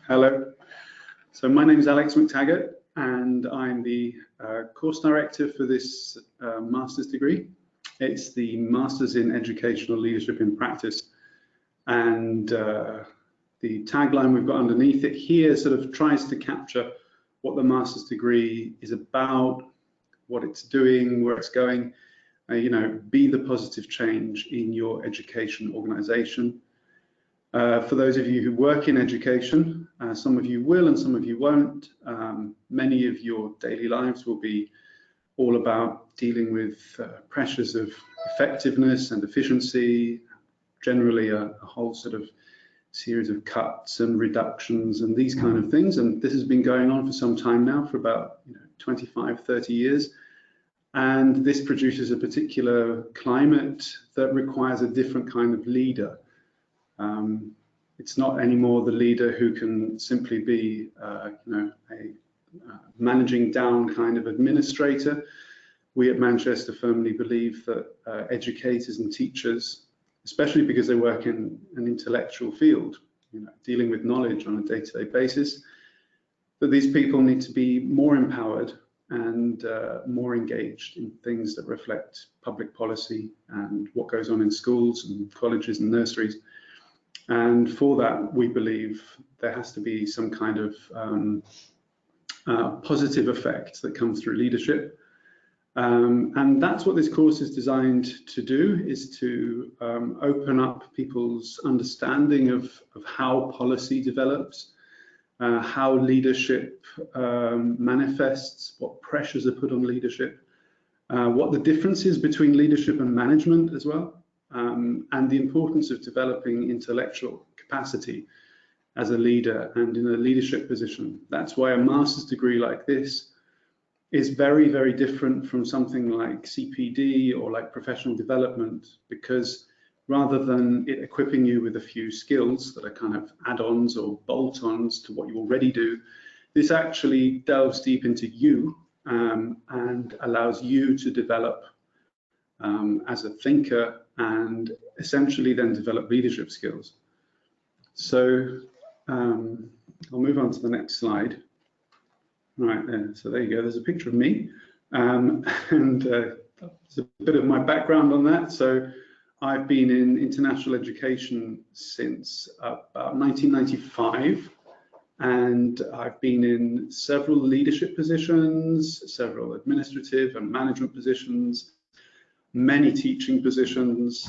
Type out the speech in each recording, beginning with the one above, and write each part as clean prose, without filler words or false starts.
Hello. So my name is Alex McTaggart, and I'm the course director for this master's degree. It's the Masters in Educational Leadership in Practice, and the tagline we've got underneath it here sort of tries to capture what the master's degree is about, what it's doing, where it's going. Be the positive change in your education organization. For those of you who work in education, some of you will and some of you won't. Many of your daily lives will be all about dealing with pressures of effectiveness and efficiency, generally a whole sort of series of cuts and reductions and these kind of things. And this has been going on for some time now, for about 25, 30 years. And this produces a particular climate that requires a different kind of leader. It's not anymore the leader who can simply be, a managing down kind of administrator. We at Manchester firmly believe that educators and teachers, especially because they work in an intellectual field, dealing with knowledge on a day-to-day basis, that these people need to be more empowered and more engaged in things that reflect public policy and what goes on in schools and colleges and nurseries. And for that, we believe there has to be some kind of positive effect that comes through leadership. And that's what this course is designed to do, is to open up people's understanding of how policy develops, how leadership manifests, what pressures are put on leadership, what the difference is between leadership and management as well. And the importance of developing intellectual capacity as a leader and in a leadership position. That's why a master's degree like this is very, very different from something like CPD or like professional development, because rather than it equipping you with a few skills that are kind of add-ons or bolt-ons to what you already do, this actually delves deep into you and allows you to develop as a thinker and essentially then develop leadership skills. So I'll move on to the next slide. Right there, so there you go, there's a picture of me, and there's a bit of my background on that. So I've been in international education since about 1995, and I've been in several leadership positions, several administrative and management positions, many teaching positions,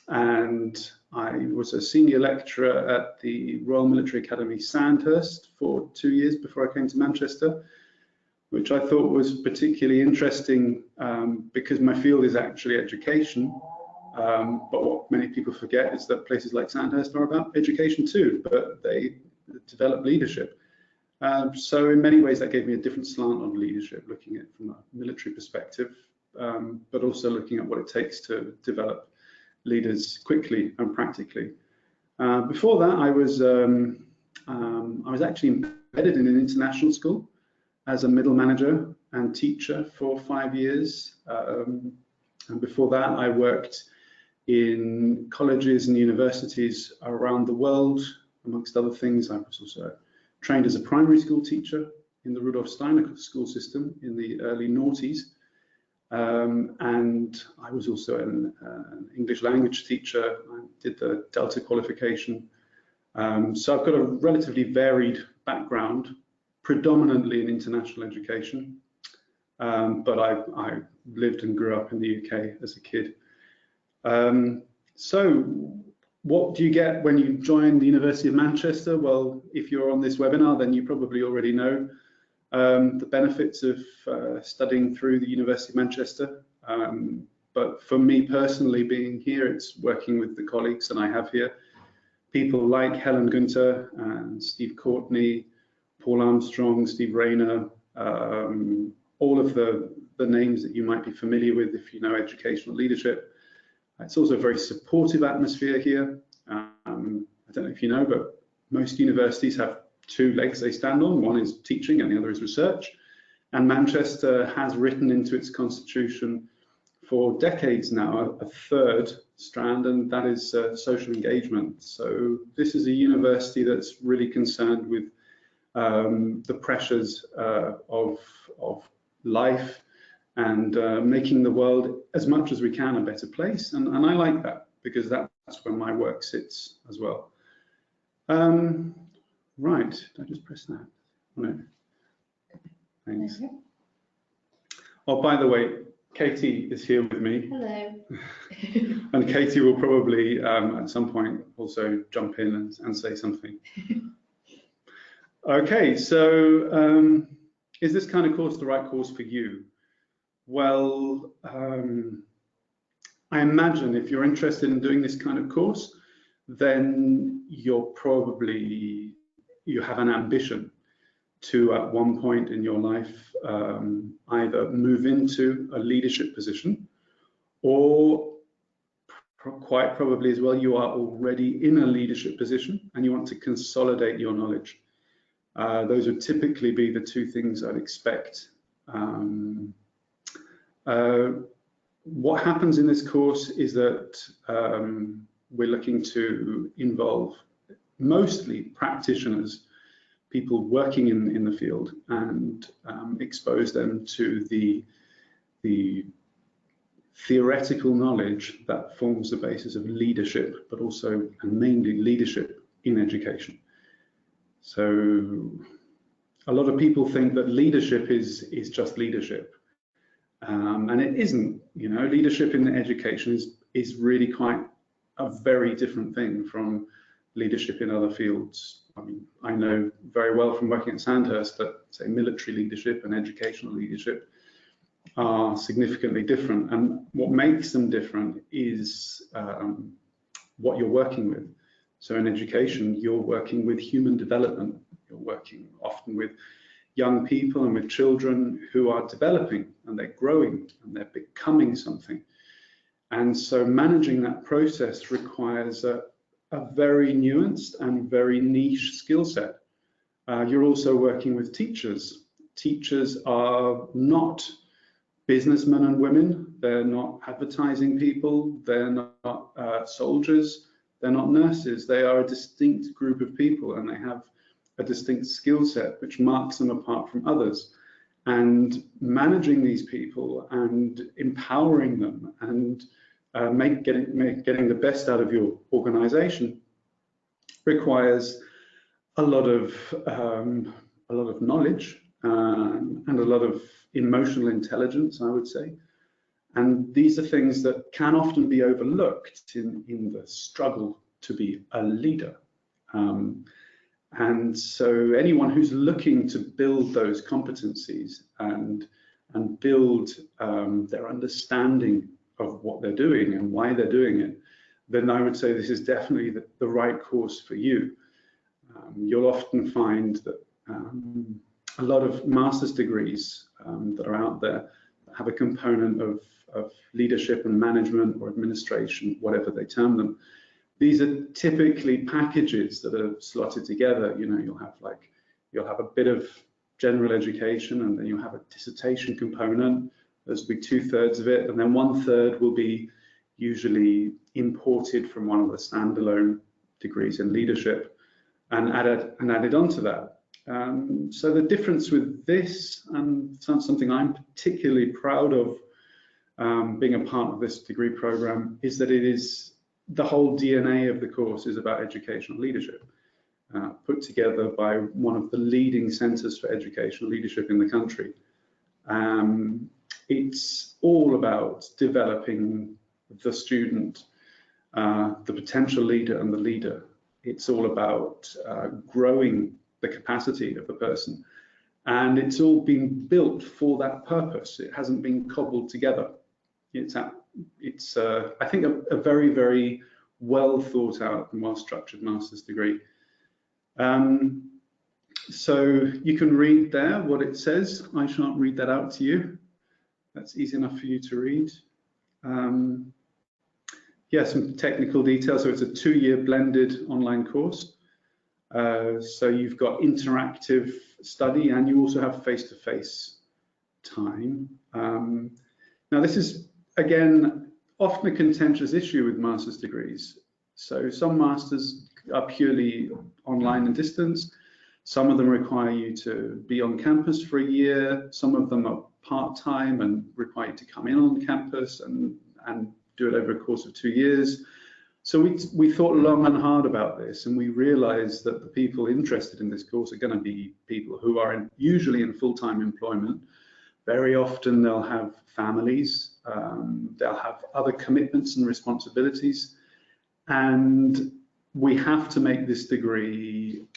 and I was a senior lecturer at the Royal Military Academy Sandhurst for 2 years before I came to Manchester, which I thought was particularly interesting because my field is actually education. But what many people forget is that places like Sandhurst are about education too, but they develop leadership. So in many ways that gave me a different slant on leadership, looking at it from a military perspective, but also looking at what it takes to develop leaders quickly and practically. Before that, I was actually embedded in an international school as a middle manager and teacher for 5 years. And before that, I worked in colleges and universities around the world. Amongst other things, I was also trained as a primary school teacher in the Rudolf Steiner school system in the early noughties. And I was also an English language teacher. I did the Delta qualification. So I've got a relatively varied background, predominantly in international education. But I lived and grew up in the UK as a kid. So what do you get when you join the University of Manchester? Well, if you're on this webinar, then you probably already know the benefits of studying through the University of Manchester. But for me personally, being here, it's working with the colleagues that I have here. People like Helen Gunter and Steve Courtney, Paul Armstrong, Steve Rayner, all of the names that you might be familiar with if you know educational leadership. It's also a very supportive atmosphere here. I don't know if you know, but most universities have 2 legs they stand on. One is teaching and the other is research. And Manchester has written into its constitution for decades now a third strand, and that is social engagement. So this is a university that's really concerned with the pressures of life and making the world as much as we can a better place. And I like that, because that's where my work sits as well. Right, did I just press that? No. Thanks. Oh, by the way, Katie is here with me. Hello. And Katie will probably at some point also jump in and say something. Okay, so is this kind of course the right course for you? Well, I imagine if you're interested in doing this kind of course, then you have an ambition to, at one point in your life, either move into a leadership position, or quite probably as well, you are already in a leadership position and you want to consolidate your knowledge. Those would typically be the two things I'd expect. What happens in this course is that we're looking to involve mostly practitioners, people working in the field, and expose them to the theoretical knowledge that forms the basis of leadership, but also and mainly leadership in education. So a lot of people think that leadership is just leadership, and it isn't. You know, leadership in education is really quite a very different thing from leadership in other fields. I mean, I know very well from working at Sandhurst that, say, military leadership and educational leadership are significantly different, and what makes them different is what you're working with. So in education, you're working with human development. You're working often with young people and with children who are developing, and they're growing and they're becoming something. And so managing that process requires a very nuanced and very niche skill set. You're also working with teachers. Teachers are not businessmen and women. They're not advertising people. They're not soldiers. They're not nurses. They are a distinct group of people, and they have a distinct skill set which marks them apart from others. And managing these people and empowering them and getting the best out of your organization requires a lot of knowledge and a lot of emotional intelligence, I would say. And these are things that can often be overlooked in the struggle to be a leader. And so anyone who's looking to build those competencies and build their understanding of what they're doing and why they're doing it, then I would say this is definitely the right course for you. You'll often find that a lot of master's degrees that are out there have a component of leadership and management or administration, whatever they term them. These are typically packages that are slotted together. You know, you'll have a bit of general education, and then you'll have a dissertation component. Those will be 2/3 of it, and then 1/3 will be usually imported from one of the standalone degrees in leadership and added onto that. So the difference with this, and something I'm particularly proud of being a part of this degree program, is that it is the whole DNA of the course is about educational leadership, put together by one of the leading centres for educational leadership in the country. It's all about developing the student, the potential leader and the leader. It's all about growing the capacity of the person. And it's all been built for that purpose. It hasn't been cobbled together. It's I think, a very, very well thought out and well structured master's degree. So you can read there what it says. I shan't read that out to you. That's easy enough for you to read. Yeah, some technical details. So it's a 2-year blended online course. So you've got interactive study, and you also have face-to-face time. Now this is again, often a contentious issue with master's degrees. So some masters are purely online and distance. Some of them require you to be on campus for a year. Some of them are part-time and require you to come in on campus and do it over a course of 2 years. So we thought long and hard about this, and we realized that the people interested in this course are going to be people who are usually in full-time employment. Very often they'll have families, they'll have other commitments and responsibilities, and we have to make this degree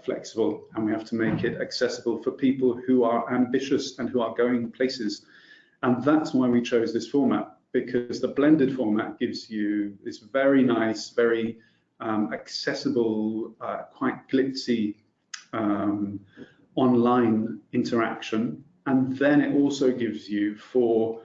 flexible, and we have to make it accessible for people who are ambitious and who are going places. And that's why we chose this format, because the blended format gives you this very nice, very accessible, quite glitzy online interaction. And then it also gives you 4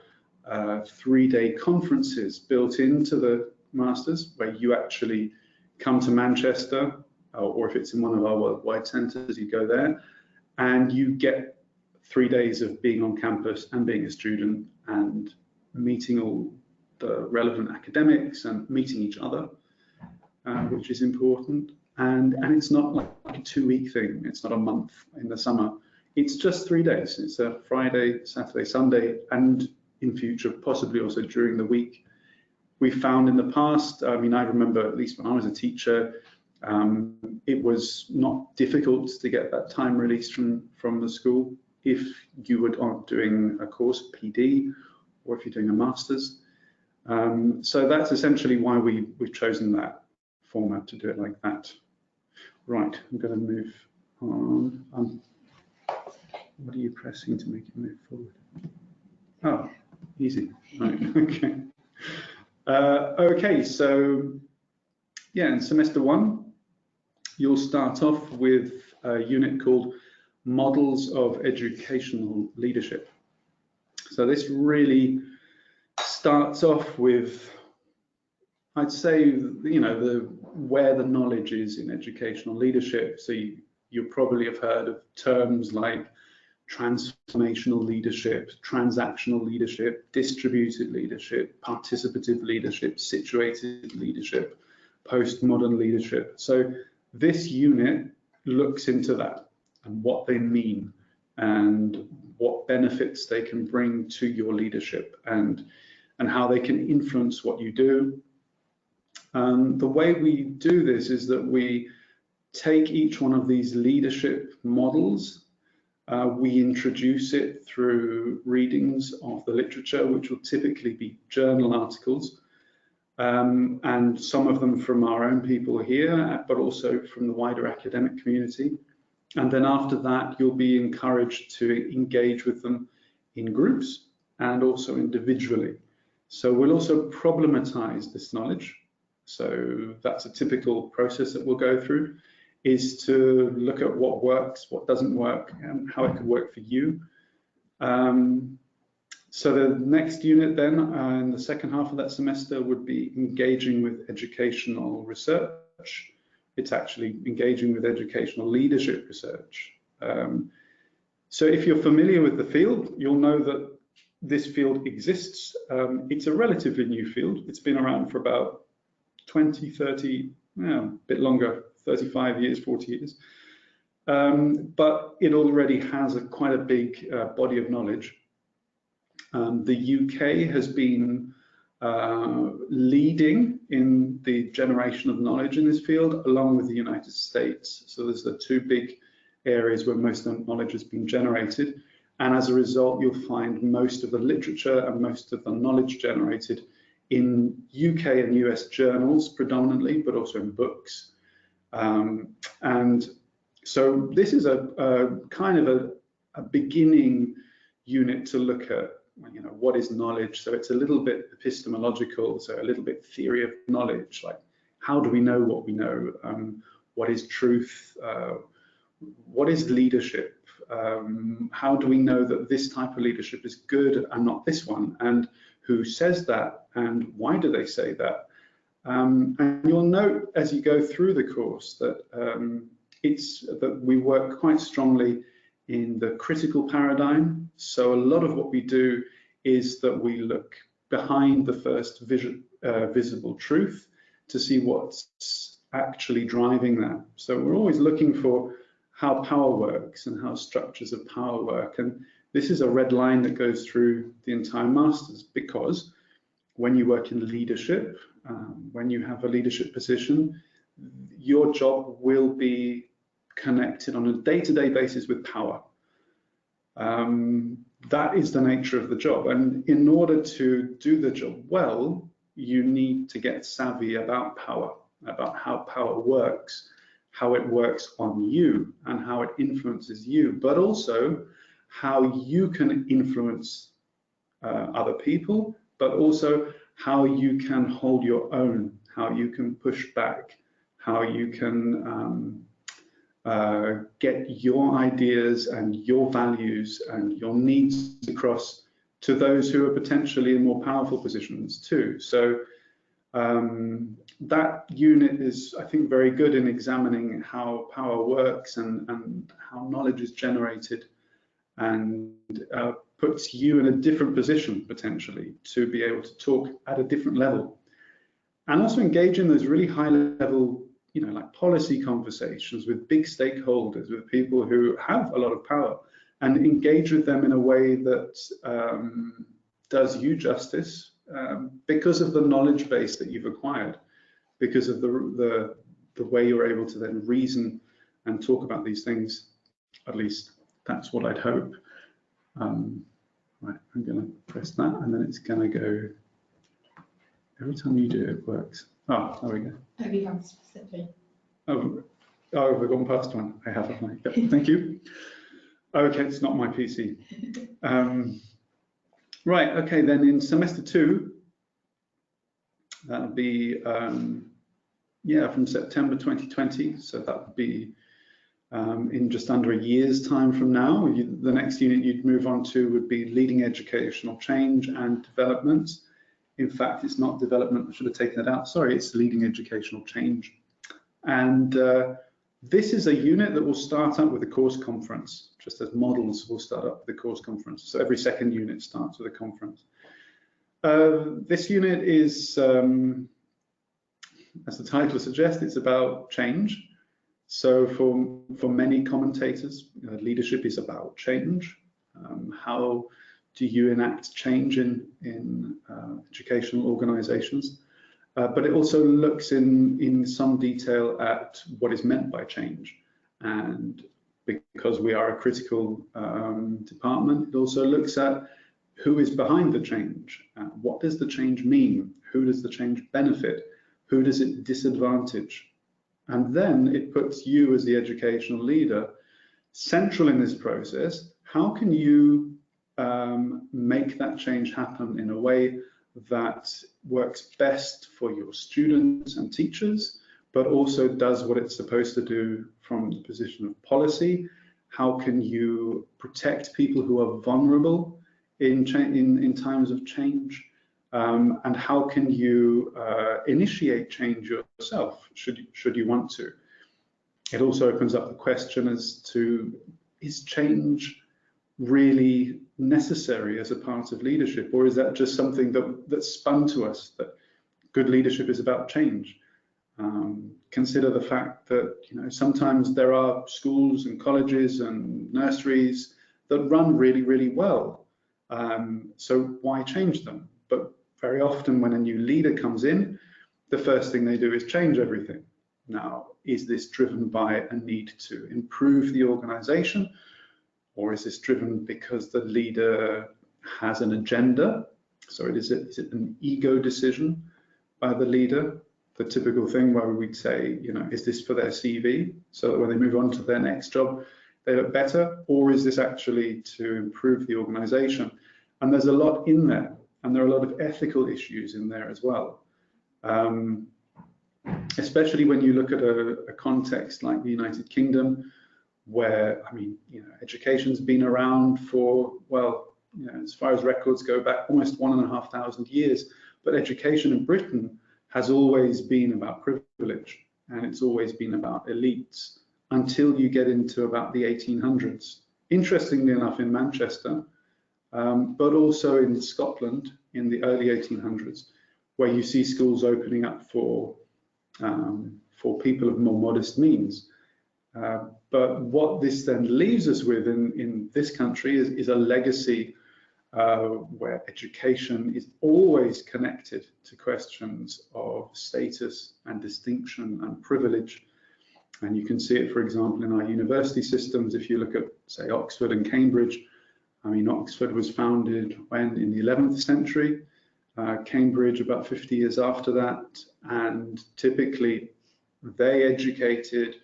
3-day conferences built into the masters, where you actually come to Manchester, or if it's in one of our worldwide centres, you go there, and you get 3 days of being on campus and being a student and meeting all the relevant academics and meeting each other, which is important. And it's not like a 2-week thing. It's not a month in the summer. It's just 3 days. It's a Friday, Saturday, Sunday, and in future, possibly also during the week. We found in the past, I mean, I remember at least when I was a teacher, it was not difficult to get that time released from the school if you were doing a course, PD, or if you're doing a master's. So that's essentially why we've chosen that format to do it like that. Right, I'm going to move on. What are you pressing to make it move forward? Oh, easy. Right, okay. Okay, so yeah, in semester 1, you'll start off with a unit called Models of Educational Leadership. So this really starts off with, I'd say, you know, where the knowledge is in educational leadership. So you probably have heard of terms like transformational leadership, transactional leadership, distributed leadership, participative leadership, situated leadership, postmodern leadership. So this unit looks into that and what they mean and what benefits they can bring to your leadership and how they can influence what you do. The way we do this is that we take each one of these leadership models. We introduce it through readings of the literature, which will typically be journal articles, and some of them from our own people here, but also from the wider academic community. And then after that, you'll be encouraged to engage with them in groups and also individually. So we'll also problematize this knowledge. So that's a typical process that we'll go through, is to look at what works, what doesn't work, and how it could work for you. So the next unit then, in the second half of that semester, would be engaging with educational research. It's actually engaging with educational leadership research. So if you're familiar with the field, you'll know that this field exists. It's a relatively new field. It's been around for about 20, 30, a bit longer, 35 years, 40 years. But it already has quite a big body of knowledge. The UK has been leading in the generation of knowledge in this field, along with the United States. So there's the 2 big areas where most of the knowledge has been generated. And as a result, you'll find most of the literature and most of the knowledge generated in UK and US journals predominantly, but also in books. And so this is a kind of a beginning unit to look at, you know, what is knowledge. So it's a little bit epistemological, so a little bit theory of knowledge, like how do we know what we know? What is truth? What is leadership? How do we know that this type of leadership is good and not this one? And who says that? And why do they say that? And you'll note as you go through the course that that we work quite strongly in the critical paradigm. So a lot of what we do is that we look behind the first visible truth to see what's actually driving that. So we're always looking for how power works and how structures of power work. And this is a red line that goes through the entire Masters, because when you work in leadership, when you have a leadership position, your job will be connected on a day-to-day basis with power. That is the nature of the job. And in order to do the job well, you need to get savvy about power, about how power works, how it works on you and how it influences you, but also how you can influence other people, but also how you can hold your own, how you can push back, how you can get your ideas and your values and your needs across to those who are potentially in more powerful positions too. So that unit is, I think, very good in examining how power works and how knowledge is generated, and puts you in a different position potentially to be able to talk at a different level, and also engage in those really high level, you know, like policy conversations with big stakeholders, with people who have a lot of power, and engage with them in a way that does you justice, because of the knowledge base that you've acquired, because of the way you're able to then reason and talk about these things. At least that's what I'd hope. Right, I'm going to press that, and then it's going to go. Every time you do it, it works. Oh, there we go. Have you done specifically? Oh, we've gone past one. I have. Yep, thank you. Okay, it's not my PC. Right, okay, then in semester 2, that'll be, yeah, from September 2020, so that would be in just under a year's time from now. The next unit you'd move on to would be leading educational change and development. In fact, it's not development, I should have taken it out, sorry, it's leading educational change. And this is a unit that will start up with a course conference, just as models will start up with a course conference. So every second unit starts with a conference. This unit is, as the title suggests, it's about change. So for many commentators, leadership is about change. How do you enact change in educational organizations? But it also looks in some detail at what is meant by change. And because we are a critical department, it also looks at who is behind the change. What does the change mean? Who does the change benefit? Who does it disadvantage? And then it puts you as the educational leader central in this process. How can you make that change happen in a way that works best for your students and teachers, but also does what it's supposed to do from the position of policy? How can you protect people who are vulnerable in times of change? And how can you initiate change yourself, should you want to? It also opens up the question as to, is change really necessary as a part of leadership, or is that just something that's spun to us, that good leadership is about change? Consider the fact that, you know, sometimes there are schools and colleges and nurseries that run really, really well. So why change them? But very often when a new leader comes in, the first thing they do is change everything. Now, is this driven by a need to improve the organization? Or is this driven because the leader has an agenda? So is it an ego decision by the leader? The typical thing where we'd say, you know, is this for their CV so that when they move on to their next job, they look better? Or is this actually to improve the organization? And there's a lot in there, and there are a lot of ethical issues in there as well. Especially when you look at a context like the United Kingdom, where, I mean, you know, education's been around for, well, you know, as far as records go back, almost 1,500 years. But education in Britain has always been about privilege, and it's always been about elites until you get into about the 1800s. Interestingly enough, in Manchester, but also in Scotland in the early 1800s, where you see schools opening up for people of more modest means. But what this then leaves us with in this country is a legacy where education is always connected to questions of status and distinction and privilege. And you can see it, for example, in our university systems. If you look at, say, Oxford and Cambridge, I mean, Oxford was founded in the 11th century, Cambridge about 50 years after that, and typically they educated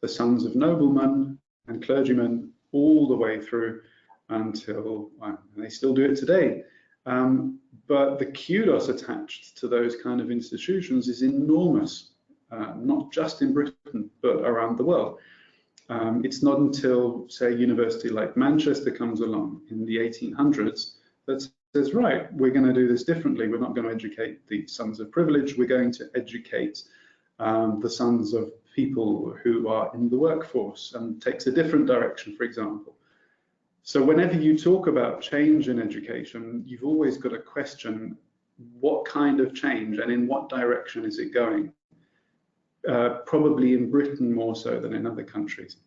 the sons of noblemen and clergymen all the way through until, well, they still do it today. But the kudos attached to those kind of institutions is enormous, not just in Britain, but around the world. It's not until, say, a university like Manchester comes along in the 1800s that says, right, we're going to do this differently. We're not going to educate the sons of privilege. We're going to educate the sons of people who are in the workforce, and takes a different direction, for example. So whenever you talk about change in education, you've always got to question what kind of change and in what direction is it going? Probably in Britain more so than in other countries.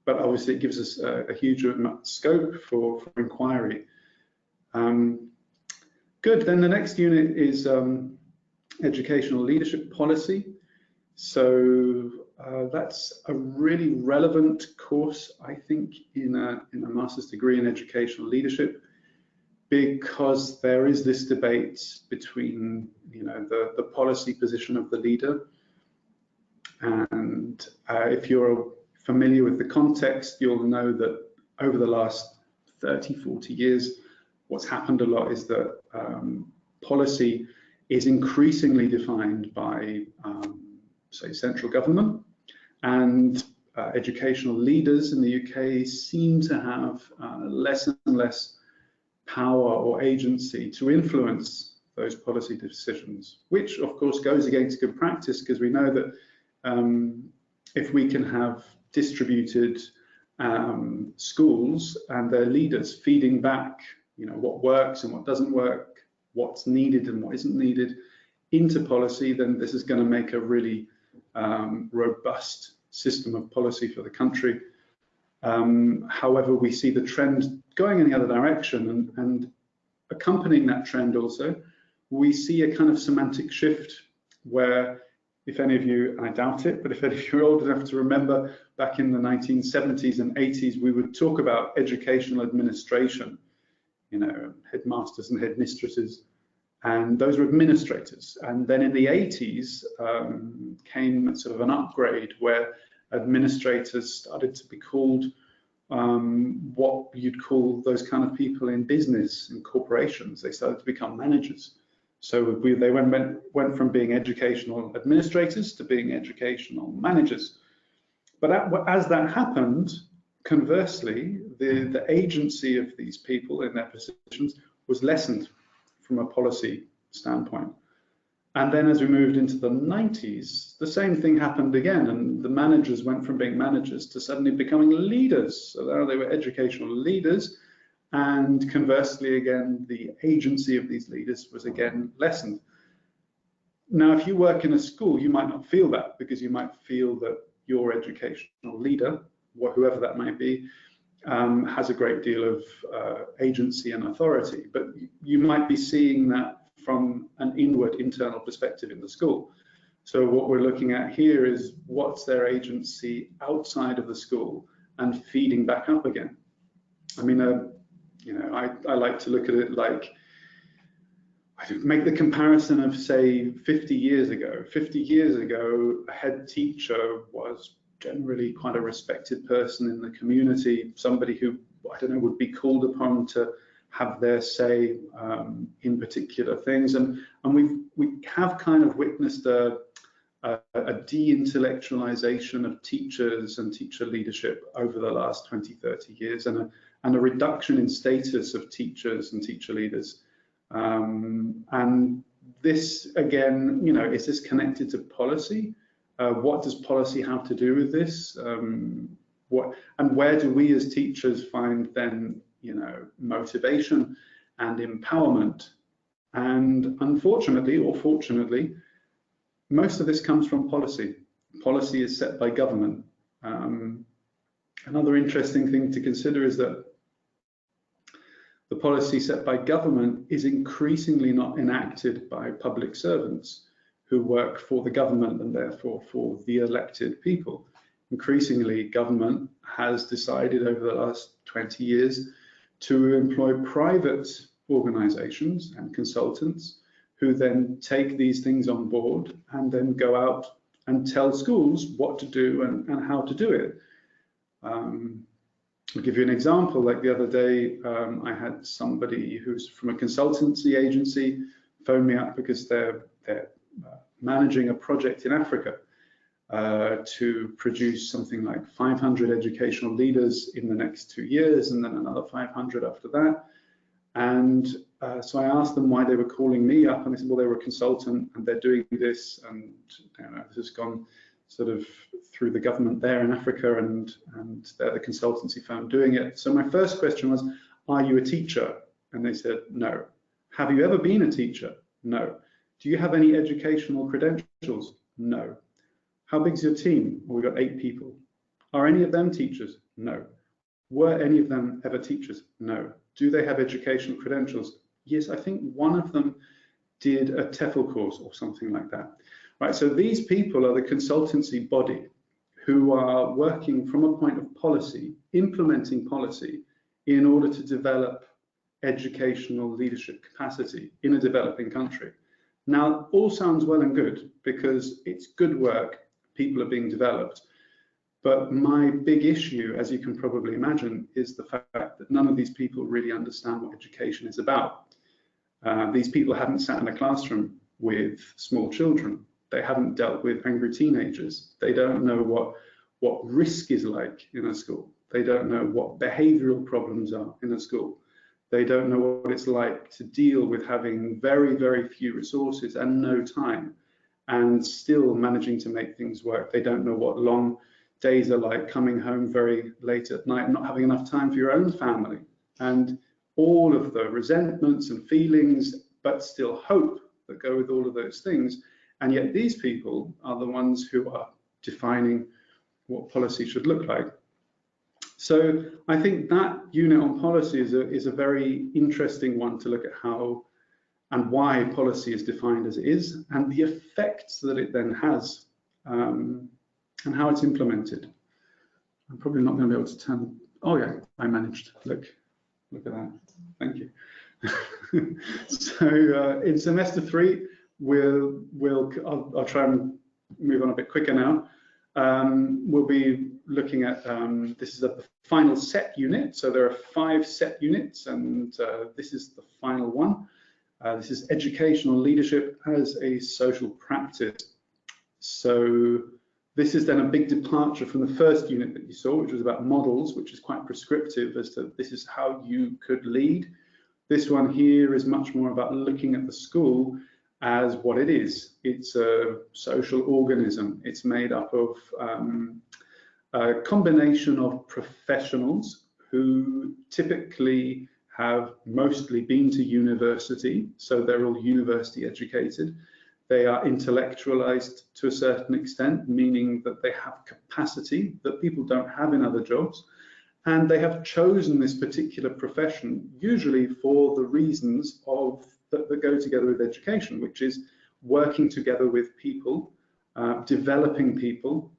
But obviously it gives us a huge scope for inquiry. Good, then the next unit is educational leadership policy. So that's a really relevant course, I think, in a master's degree in educational leadership, because there is this debate between, you know, the policy position of the leader. And if you're familiar with the context, you'll know that over the last 30, 40 years, what's happened a lot is that policy is increasingly defined by, say, central government, and educational leaders in the UK seem to have less and less power or agency to influence those policy decisions, which of course goes against good practice, because we know that if we can have distributed schools and their leaders feeding back, you know, what works and what doesn't work, what's needed and what isn't needed into policy, then this is going to make a really robust system of policy for the country. However, we see the trend going in the other direction, and accompanying that trend also, we see a kind of semantic shift where, if any of you, and I doubt it, but if any of you are old enough to remember, back in the 1970s and 80s, we would talk about educational administration, you know, headmasters and headmistresses, and those were administrators. And then in the 80s came sort of an upgrade where administrators started to be called what you'd call those kind of people in business, in corporations. They started to become managers. So they went from being educational administrators to being educational managers. But as that happened, conversely, the agency of these people in their positions was lessened from a policy standpoint. And then as we moved into the 90s, the same thing happened again, and the managers went from being managers to suddenly becoming leaders. So now they were educational leaders, and conversely again, the agency of these leaders was again lessened. Now, if you work in a school, you might not feel that, because you might feel that your educational leader, whoever that might be, has a great deal of agency and authority, but you might be seeing that from an inward, internal perspective in the school. So what we're looking at here is what's their agency outside of the school and feeding back up again. I mean, you know, I like to look at it like, I make the comparison of, say, 50 years ago. 50 years ago, a head teacher was generally quite a respected person in the community, somebody who, I don't know, would be called upon to have their say in particular things. And we have kind of witnessed a de-intellectualization of teachers and teacher leadership over the last 20, 30 years, and a reduction in status of teachers and teacher leaders. And this, again, you know, is this connected to policy? What does policy have to do with this? And where do we as teachers find then, you know, motivation and empowerment And unfortunately, or fortunately, most of this comes from policy. Policy is set by government. Another interesting thing to consider is that the policy set by government is increasingly not enacted by public servants who work for the government and therefore for the elected people. Increasingly, government has decided over the last 20 years to employ private organizations and consultants who then take these things on board and then go out and tell schools what to do and how to do it. I'll give you an example. Like the other day, I had somebody who's from a consultancy agency phone me up because they're managing a project in Africa to produce something like 500 educational leaders in the next 2 years, and then another 500 after that. And so I asked them why they were calling me up, and they said, well, they were a consultant and they're doing this, and this has gone sort of through the government there in Africa, and they're the consultancy firm doing it. So my first question was, are you a teacher? And they said, no. Have you ever been a teacher? No. Do you have any educational credentials? No. How big's your team? Well, we've got 8 people. Are any of them teachers? No. Were any of them ever teachers? No. Do they have educational credentials? Yes, I think one of them did a TEFL course or something like that. Right, so these people are the consultancy body who are working from a point of policy, implementing policy in order to develop educational leadership capacity in a developing country. Now, all sounds well and good because it's good work, people are being developed, but my big issue, as you can probably imagine, is the fact that none of these people really understand what education is about. These people haven't sat in a classroom with small children. They haven't dealt with angry teenagers. They don't know what risk is like in a school. They don't know what behavioral problems are in a school. They don't know what it's like to deal with having very, very few resources and no time and still managing to make things work. They don't know what long days are like, coming home very late at night, not having enough time for your own family, and all of the resentments and feelings, but still hope that go with all of those things. And yet these people are the ones who are defining what policy should look like. So I think that unit on policy is a very interesting one to look at how and why policy is defined as it is, and the effects that it then has, and how it's implemented. I'm probably not going to be able to turn. Oh yeah, I managed. Look at that. Thank you. So in semester 3, I'll try and move on a bit quicker now. We'll be looking at, this is the final set unit. So there are 5 set units, and this is the final one. This is educational leadership as a social practice. So this is then a big departure from the first unit that you saw, which was about models, which is quite prescriptive as to this is how you could lead. This one here is much more about looking at the school as what it is. It's a social organism. It's made up of a combination of professionals who typically have mostly been to university, so they're all university educated. They are intellectualized to a certain extent, meaning that they have capacity that people don't have in other jobs, and they have chosen this particular profession usually for the reasons that go together with education, which is working together with people, developing people.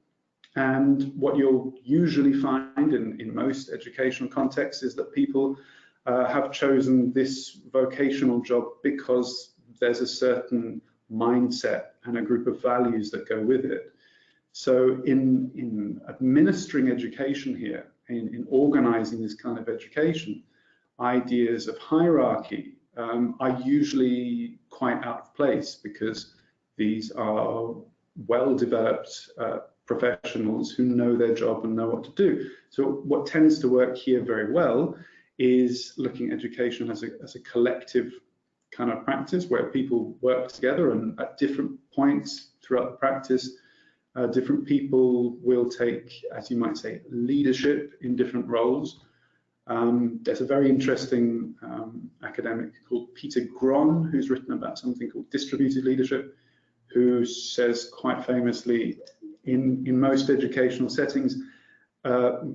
And what you'll usually find in most educational contexts is that people have chosen this vocational job because there's a certain mindset and a group of values that go with it. So in administering education here, in organizing this kind of education, ideas of hierarchy are usually quite out of place because these are well-developed professionals who know their job and know what to do. So what tends to work here very well is looking at education as a collective kind of practice where people work together, and at different points throughout the practice, different people will take, as you might say, leadership in different roles. There's a very interesting academic called Peter Gron, who's written about something called distributed leadership, who says quite famously, in most educational settings,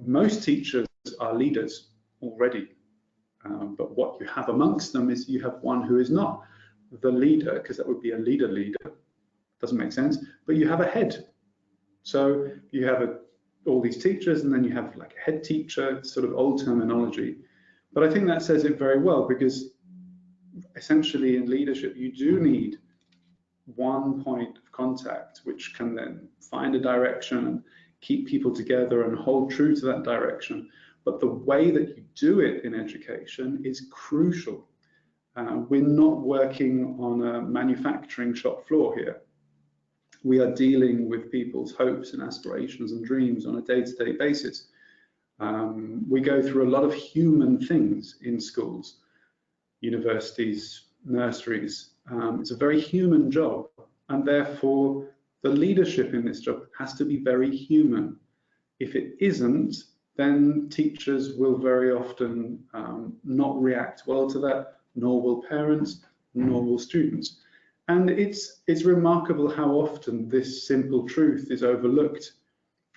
most teachers are leaders already, but what you have amongst them is you have one who is not the leader, because that would be a leader, doesn't make sense, but you have a head. So you have all these teachers, and then you have like a head teacher, sort of old terminology. But I think that says it very well, because essentially in leadership, you do need one point of contact, which can then find a direction and keep people together and hold true to that direction. But the way that you do it in education is crucial. We're not working on a manufacturing shop floor here. We are dealing with people's hopes and aspirations and dreams on a day-to-day basis. We go through a lot of human things in schools, universities, nurseries. It's a very human job, and therefore the leadership in this job has to be very human. If it isn't, then teachers will very often not react well to that, nor will parents, nor will students. And it's remarkable how often this simple truth is overlooked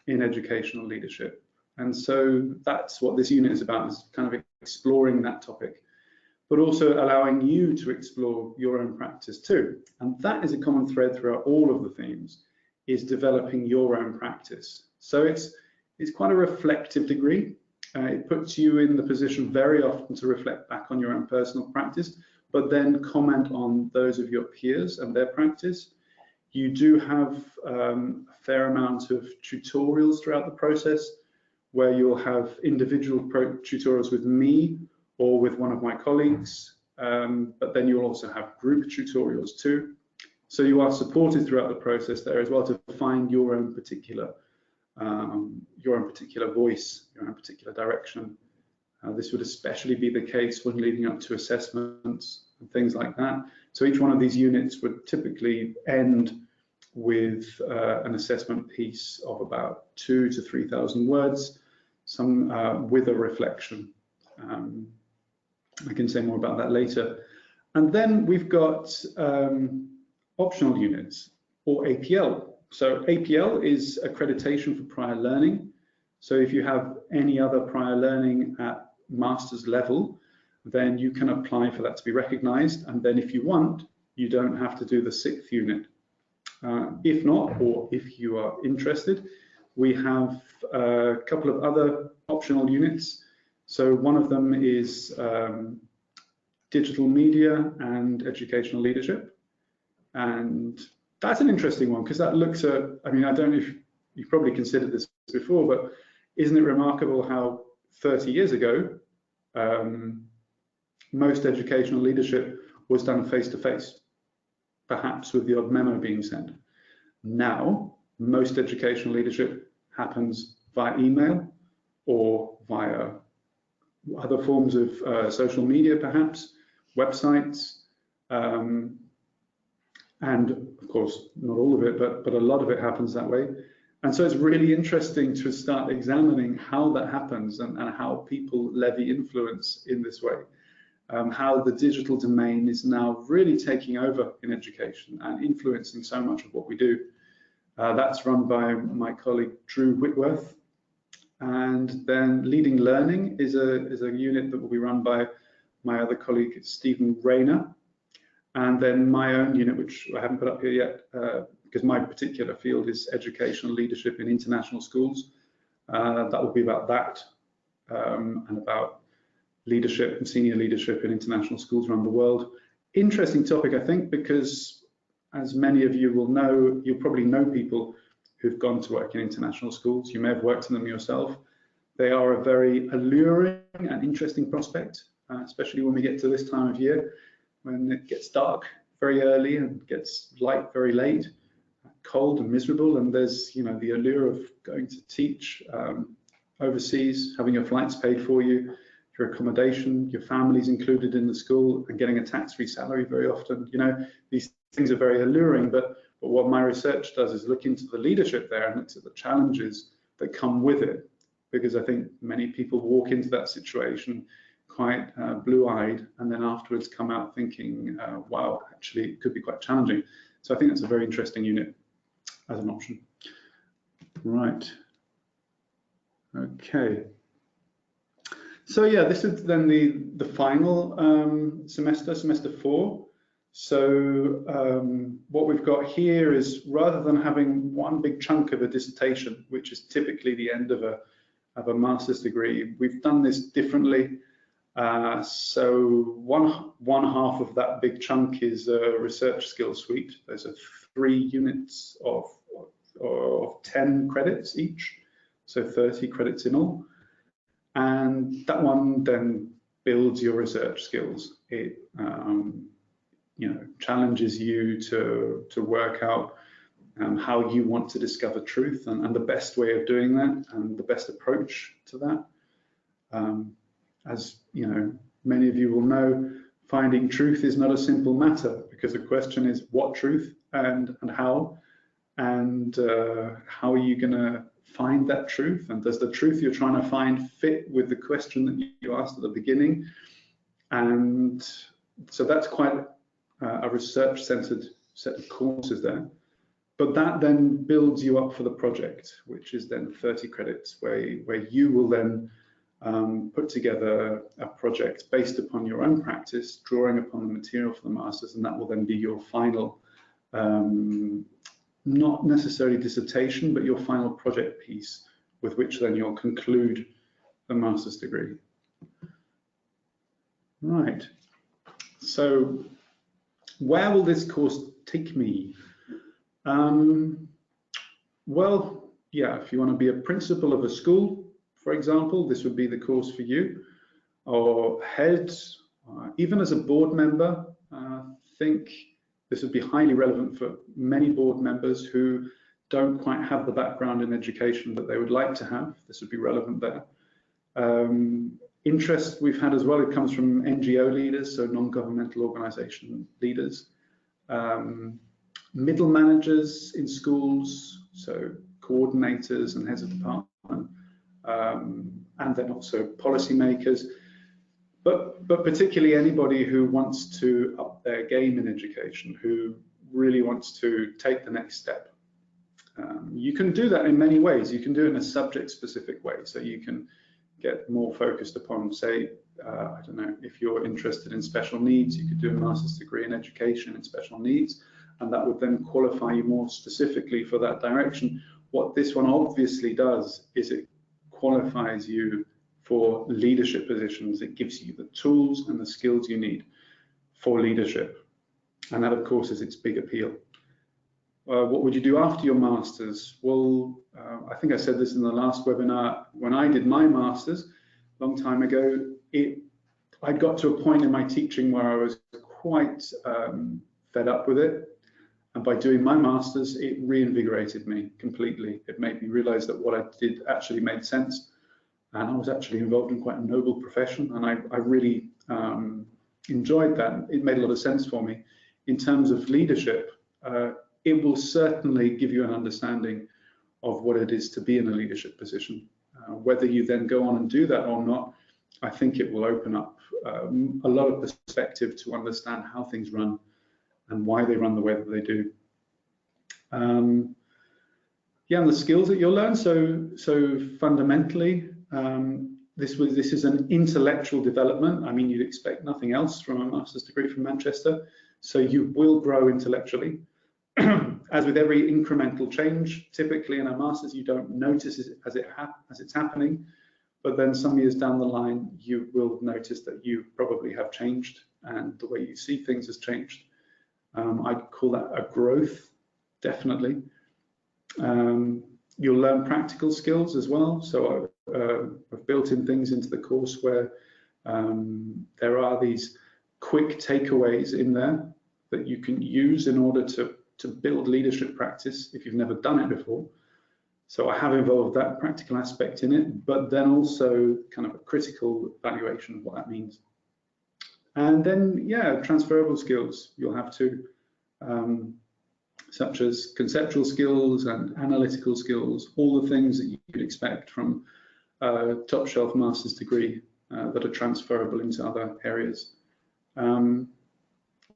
in educational leadership. And so that's what this unit is about, is kind of exploring that topic, but also allowing you to explore your own practice too. And that is a common thread throughout all of the themes, is developing your own practice. So it's quite a reflective degree. It puts you in the position very often to reflect back on your own personal practice, but then comment on those of your peers and their practice. You do have a fair amount of tutorials throughout the process, where you'll have individual tutorials with me or with one of my colleagues, but then you'll also have group tutorials too. So you are supported throughout the process there as well to find your own particular voice, your own particular direction. This would especially be the case when leading up to assessments and things like that. So each one of these units would typically end with an assessment piece of about 2,000 to 3,000 words, some with a reflection. I can say more about that later. And then we've got optional units, or APL. So APL is accreditation for prior learning. So if you have any other prior learning at master's level, then you can apply for that to be recognized. And then if you want, you don't have to do the 6th unit. If not, or if you are interested, we have a couple of other optional units. So one of them is digital media and educational leadership. And that's an interesting one, because that looks at, I mean, I don't know if you've probably considered this before, but isn't it remarkable how 30 years ago, most educational leadership was done face-to-face, perhaps with the odd memo being sent. Now, most educational leadership happens via email or via other forms of social media, perhaps, websites, and of course, not all of it, but a lot of it happens that way. And so it's really interesting to start examining how that happens and how people levy influence in this way. How the digital domain is now really taking over in education and influencing so much of what we do. That's run by my colleague Drew Whitworth. And then leading learning is a unit that will be run by my other colleague Stephen Rayner. And then my own unit, which I haven't put up here yet, because my particular field is educational leadership in international schools. That will be about that, and about leadership and senior leadership in international schools around the world. Interesting topic, I think, because as many of you will know, you'll probably know people who've gone to work in international schools. You may have worked in them yourself. They are a very alluring and interesting prospect, especially when we get to this time of year, when it gets dark very early and gets light very late, cold and miserable, and there's, you know, the allure of going to teach overseas, having your flights paid for you, your accommodation, your family's included in the school, and getting a tax-free salary very often. You know, these things are very alluring, but what my research does is look into the leadership there and look at the challenges that come with it. because I think many people walk into that situation quite blue-eyed, and then afterwards come out thinking, wow, actually it could be quite challenging. So I think that's a very interesting unit as an option. Right. Okay. So yeah, this is then the final semester, semester 4. So what we've got here is, rather than having one big chunk of a dissertation, which is typically the end of a master's degree, we've done this differently. So one half of that big chunk is a research skills suite. There's 3 units of 10 credits each, so 30 credits in all. And that one then builds your research skills. It challenges you to work out how you want to discover truth, and the best way of doing that, and the best approach to that. As many of you will know, finding truth is not a simple matter, because the question is what truth and how are you going to find that truth, and does the truth you're trying to find fit with the question that you asked at the beginning? And so that's quite a research-centered set of courses there. But that then builds you up for the project, which is then 30 credits, where you will then put together a project based upon your own practice, drawing upon the material for the masters, and that will then be your final, not necessarily dissertation, but your final project piece, with which then you'll conclude the master's degree. Right. So where will this course take me? Well, yeah, if you want to be a principal of a school, for example, this would be the course for you. Or head, even as a board member, I think this would be highly relevant for many board members who don't quite have the background in education that they would like to have. This would be relevant there. Interest we've had as well, it comes from NGO leaders, so non-governmental organization leaders. Middle managers in schools, so coordinators and heads of department, and then also policymakers, but particularly anybody who wants to up their game in education, who really wants to take the next step. You can do that in many ways. You can do it in a subject-specific way, so you can get more focused upon, say, I don't know, if you're interested in special needs, you could do a master's degree in education in special needs, and that would then qualify you more specifically for that direction. What this one obviously does is it qualifies you for leadership positions. It gives you the tools and the skills you need for leadership. And that, of course, is its big appeal. What would you do after your master's? Well, I think I said this in the last webinar. When I did my master's a long time ago, I got to a point in my teaching where I was quite fed up with it. And by doing my master's, it reinvigorated me completely. It made me realize that what I did actually made sense. And I was actually involved in quite a noble profession. And I really enjoyed that. It made a lot of sense for me. In terms of leadership, it will certainly give you an understanding of what it is to be in a leadership position. Whether you then go on and do that or not, I think it will open up a lot of perspective to understand how things run and why they run the way that they do. Yeah, and the skills that you'll learn. So fundamentally, this is an intellectual development. I mean, you'd expect nothing else from a master's degree from Manchester. So you will grow intellectually. As with every incremental change, typically in a master's, you don't notice it as it's happening, but then some years down the line, you will notice that you probably have changed and the way you see things has changed. I'd call that a growth, definitely. You'll learn practical skills as well. So I've built in things into the course where there are these quick takeaways in there that you can use in order to build leadership practice if you've never done it before. So I have involved that practical aspect in it, but then also kind of a critical evaluation of what that means. And then, yeah, transferable skills you'll have too, such as conceptual skills and analytical skills, all the things that you could expect from top shelf master's degree that are transferable into other areas.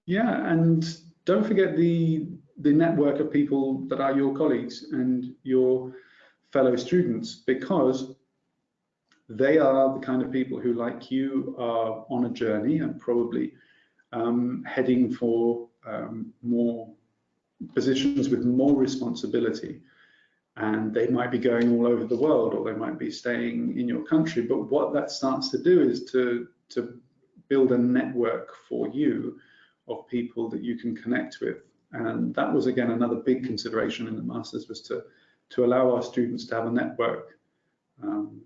Yeah, and don't forget the network of people that are your colleagues and your fellow students, because they are the kind of people who, like you, are on a journey and probably heading for more positions with more responsibility. And they might be going all over the world, or they might be staying in your country. But what that starts to do is to build a network for you of people that you can connect with. And that was, again, another big consideration in the Masters, was to allow our students to have a network.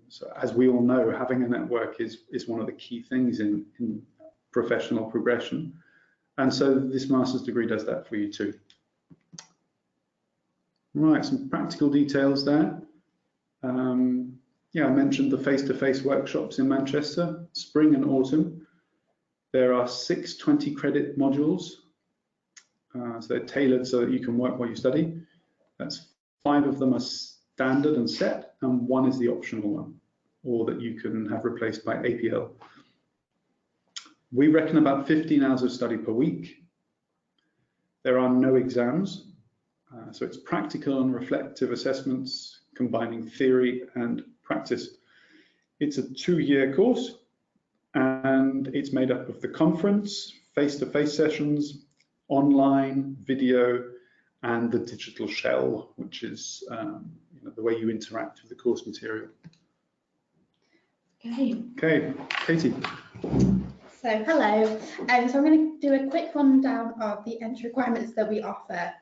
So as we all know, having a network is one of the key things in professional progression. And so this master's degree does that for you too. Right, some practical details there. Yeah, I mentioned the face-to-face workshops in Manchester, spring and autumn. There are 6 20-credit modules. So they're tailored so that you can work while you study. That's 5 of them are standard and set, and 1 is the optional one, or that you can have replaced by APL. We reckon about 15 hours of study per week. There are no exams, so it's practical and reflective assessments combining theory and practice. It's a 2-year course, and it's made up of the conference, face-to-face sessions, online, video, and the digital shell, which is the way you interact with the course material. Okay, Katie. So hello, so I'm going to do a quick rundown of the entry requirements that we offer.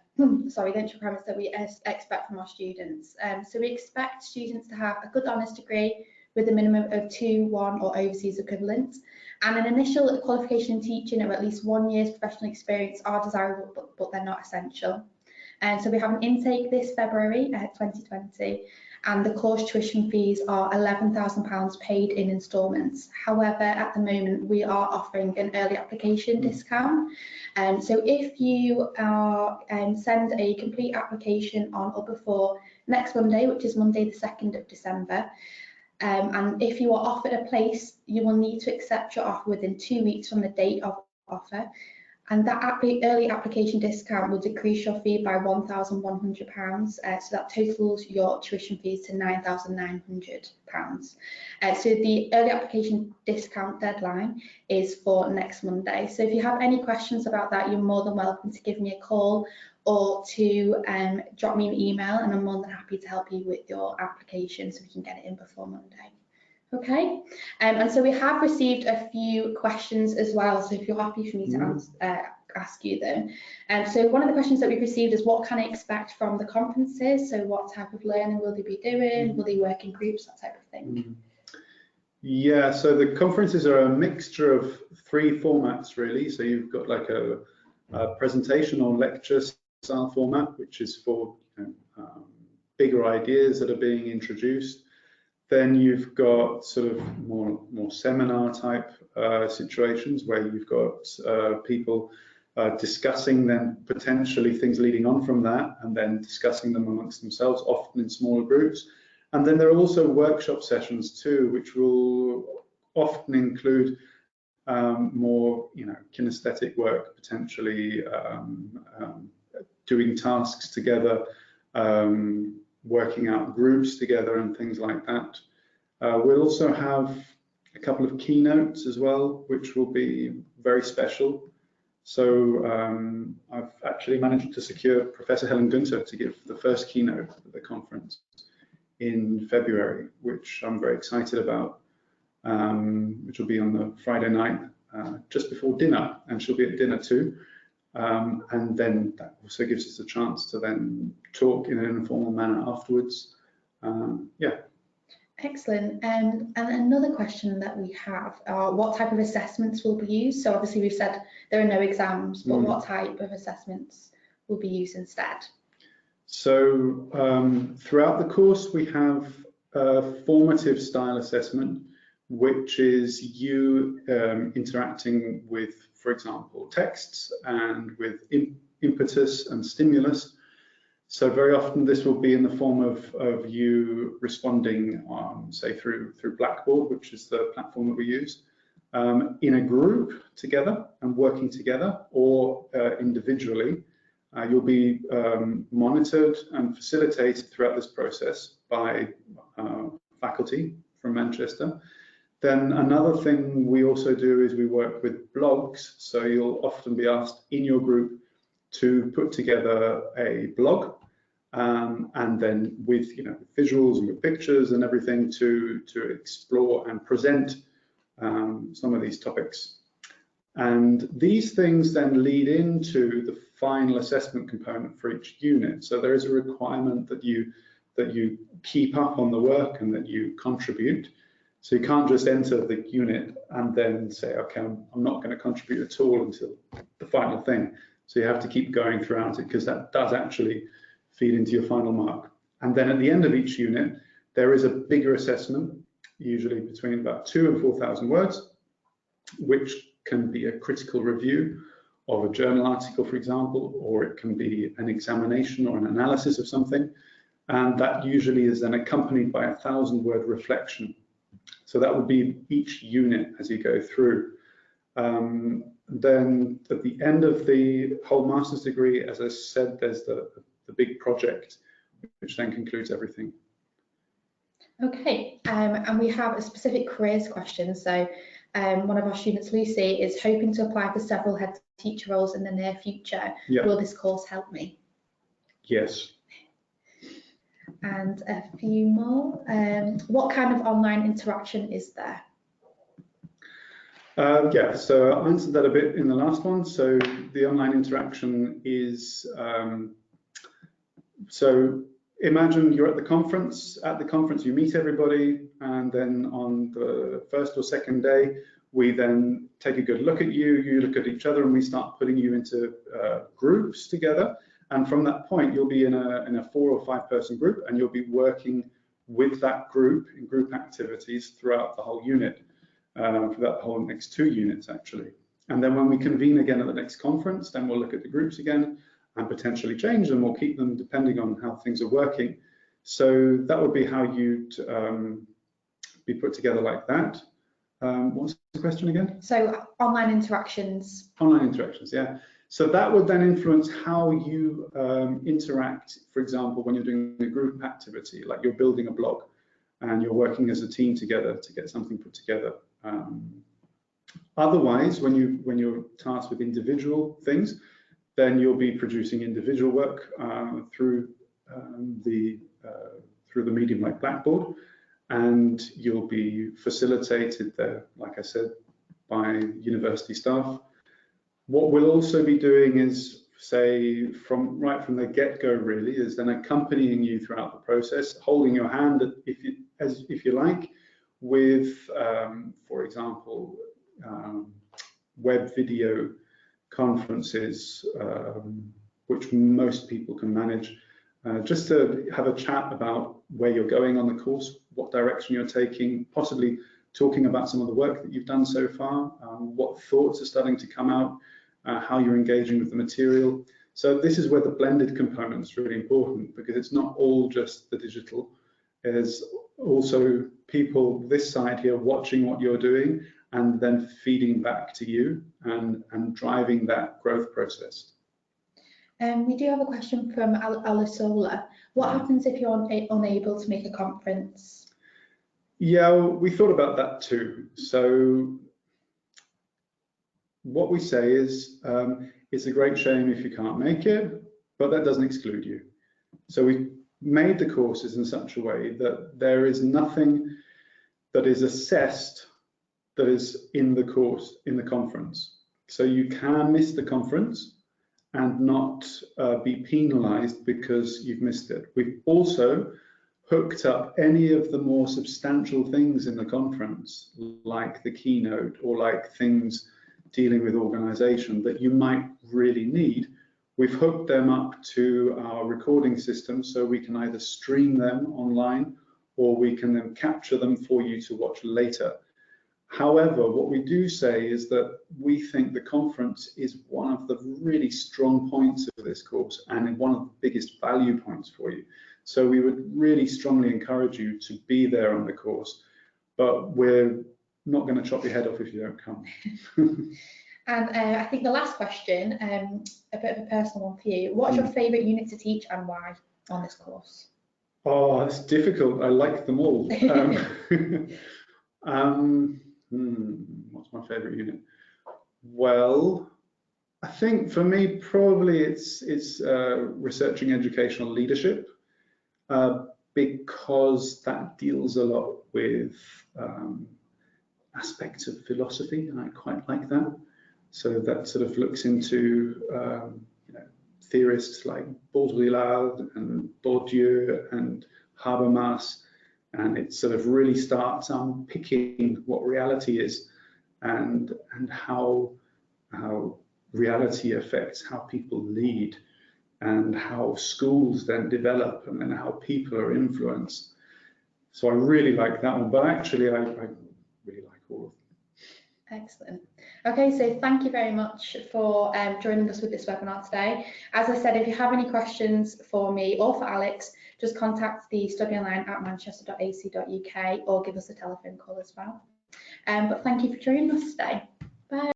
Sorry, the entry requirements that we expect from our students. So we expect students to have a good honours degree with a minimum of 2, 1 or overseas equivalents, and an initial qualification in teaching of at least 1 year's professional experience are desirable, but they're not essential. And so we have an intake this February 2020, and the course tuition fees are £11,000 paid in instalments. However, at the moment we are offering an early application discount. So if you send a complete application on or before next Monday, which is Monday the 2nd of December, and if you are offered a place, you will need to accept your offer within 2 weeks from the date of offer. And that early application discount will decrease your fee by £1,100, so that totals your tuition fees to £9,900. So the early application discount deadline is for next Monday. So if you have any questions about that, you're more than welcome to give me a call or to drop me an email, and I'm more than happy to help you with your application so we can get it in before Monday. Okay, and so we have received a few questions as well, so if you're happy for me to ask you them. So one of the questions that we've received is, what can I expect from the conferences? So what type of learning will they be doing? Will they work in groups, that type of thing? Yeah, so the conferences are a mixture of 3 formats really. So you've got like a presentation or lecture style format, which is for bigger ideas that are being introduced. Then you've got sort of more seminar type situations where you've got people discussing then potentially things leading on from that, and then discussing them amongst themselves, often in smaller groups. And then there are also workshop sessions too, which will often include more kinesthetic work, potentially doing tasks together, working out groups together and things like that. We'll also have a couple of keynotes as well, which will be very special. So I've actually managed to secure Professor Helen Gunther to give the first keynote at the conference in February, which I'm very excited about, which will be on the Friday night just before dinner, and she'll be at dinner too. And then that also gives us a chance to then talk in an informal manner afterwards. Yeah. Excellent. And another question that we have are, what type of assessments will be used? So obviously we've said there are no exams, but what type of assessments will be used instead? So throughout the course we have a formative style assessment, which is you interacting with, for example, texts and with impetus and stimulus. So very often this will be in the form of you responding, say through Blackboard, which is the platform that we use, in a group together and working together, or individually. You'll be monitored and facilitated throughout this process by faculty from Manchester. Then another thing we also do is we work with blogs. So you'll often be asked in your group to put together a blog, and then with visuals and with pictures and everything to explore and present some of these topics. And these things then lead into the final assessment component for each unit. So there is a requirement that you keep up on the work and that you contribute. So you can't just enter the unit and then say, okay, I'm not going to contribute at all until the final thing. So you have to keep going throughout it, because that does actually feed into your final mark. And then at the end of each unit, there is a bigger assessment, usually between about 2,000 and 4,000 words, which can be a critical review of a journal article, for example, or it can be an examination or an analysis of something. And that usually is then accompanied by a 1,000-word reflection. So that would be each unit as you go through. Then at the end of the whole master's degree, as I said, there's the big project, which then concludes everything. Okay, and we have a specific careers question. So one of our students, Lucy, is hoping to apply for several head teacher roles in the near future. Yeah. Will this course help me? Yes. And a few more. What kind of online interaction is there? Yeah, so I answered that a bit in the last one. So the online interaction is, so imagine you're at the conference. At the conference, you meet everybody, and then on the first or second day, we then take a good look at you, you look at each other, and we start putting you into groups together. And from that point, you'll be in a 4 or 5 person group, and you'll be working with that group in group activities throughout the whole unit, for that whole next 2 units actually. And then when we convene again at the next conference, then we'll look at the groups again and potentially change them or keep them depending on how things are working. So that would be how you'd be put together like that. What's the question again? So online interactions. Online interactions, yeah. So that would then influence how you interact, for example, when you're doing a group activity, like you're building a blog and you're working as a team together to get something put together. Otherwise, when you're tasked with individual things, then you'll be producing individual work through the medium like Blackboard, and you'll be facilitated there, like I said, by university staff. What we'll also be doing is, say, right from the get-go, really, is then accompanying you throughout the process, holding your hand, if you like, with, for example, web video conferences, which most people can manage, just to have a chat about where you're going on the course, what direction you're taking, possibly talking about some of the work that you've done so far, what thoughts are starting to come out, how you're engaging with the material. So this is where the blended component is really important, because it's not all just the digital. There's also people this side here watching what you're doing and then feeding back to you and driving that growth process. We do have a question from Alisola. What happens if you're unable to make a conference? Yeah, we thought about that too. So what we say is, it's a great shame if you can't make it, but that doesn't exclude you. So we made the courses in such a way that there is nothing that is assessed that is in the course, in the conference. So you can miss the conference and not be penalized because you've missed it. We've also hooked up any of the more substantial things in the conference, like the keynote or like things dealing with organization that you might really need. We've hooked them up to our recording system, so we can either stream them online or we can then capture them for you to watch later. However, what we do say is that we think the conference is one of the really strong points of this course and one of the biggest value points for you. So we would really strongly encourage you to be there on the course, but we're not going to chop your head off if you don't come. And I think the last question, a bit of a personal one for you. What's your favourite unit to teach and why on this course? Oh, it's difficult. I like them all. What's my favourite unit? Well, I think for me probably it's researching educational leadership, because that deals a lot with aspects of philosophy, and I quite like that. So that sort of looks into theorists like Baudrillard and Bourdieu and Habermas, and it sort of really starts unpicking what reality is and how reality affects how people lead and how schools then develop and then how people are influenced. So I really like that one, but actually I really like all of them. Excellent. Okay, so thank you very much for joining us with this webinar today. As I said, if you have any questions for me or for Alex, just contact the study online at manchester.ac.uk or give us a telephone call as well. But thank you for joining us today. Bye.